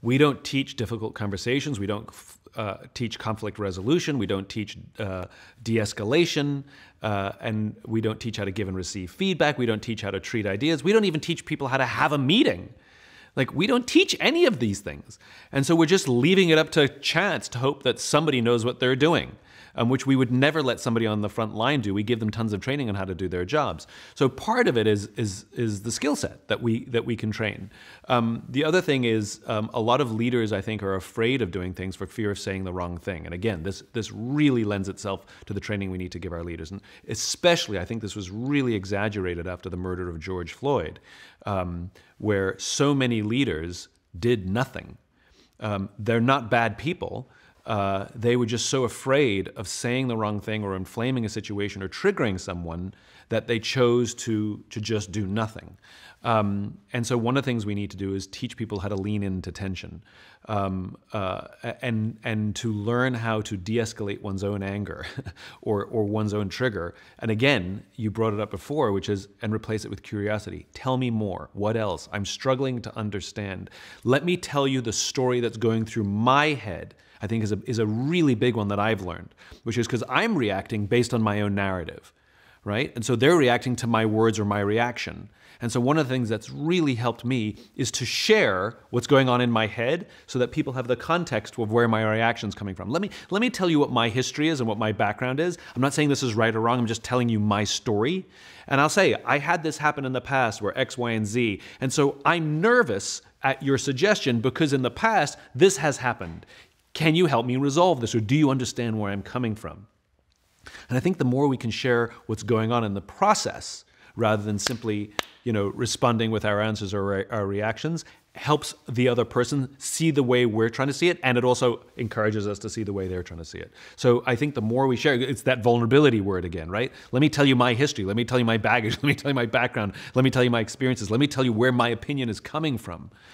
We don't teach difficult conversations. We don't teach conflict resolution. We don't teach de-escalation. And we don't teach how to give and receive feedback. We don't teach how to treat ideas. We don't even teach people how to have a meeting. Like, we don't teach any of these things. And so we're just leaving it up to chance to hope that somebody knows what they're doing, which we would never let somebody on the front line do. We give them tons of training on how to do their jobs. So part of it is the skill set that we can train. The other thing is a lot of leaders, I think, are afraid of doing things for fear of saying the wrong thing. And again, this really lends itself to the training we need to give our leaders. And especially, I think this was really exaggerated after the murder of George Floyd, where so many leaders did nothing. They're not bad people. They were just so afraid of saying the wrong thing or inflaming a situation or triggering someone that they chose to just do nothing. And so one of the things we need to do is teach people how to lean into tension, and to learn how to de-escalate one's own anger or one's own trigger. And again, you brought it up before, which is, and replace it with curiosity. Tell me more. What else? I'm struggling to understand. Let me tell you the story that's going through my head. I think is a really big one that I've learned, which is because I'm reacting based on my own narrative, right? And so they're reacting to my words or my reaction. And so one of the things that's really helped me is to share what's going on in my head so that people have the context of where my reaction's coming from. Let me tell you what my history is and what my background is. I'm not saying this is right or wrong. I'm just telling you my story. And I'll say, I had this happen in the past where X, Y, and Z. And so I'm nervous at your suggestion because in the past, this has happened. Can you help me resolve this, or do you understand where I'm coming from? And I think the more we can share what's going on in the process, rather than simply, responding with our answers or our reactions, helps the other person see the way we're trying to see it, and it also encourages us to see the way they're trying to see it. So I think the more we share, it's that vulnerability word again, right? Let me tell you my history. Let me tell you my baggage. Let me tell you my background. Let me tell you my experiences. Let me tell you where my opinion is coming from.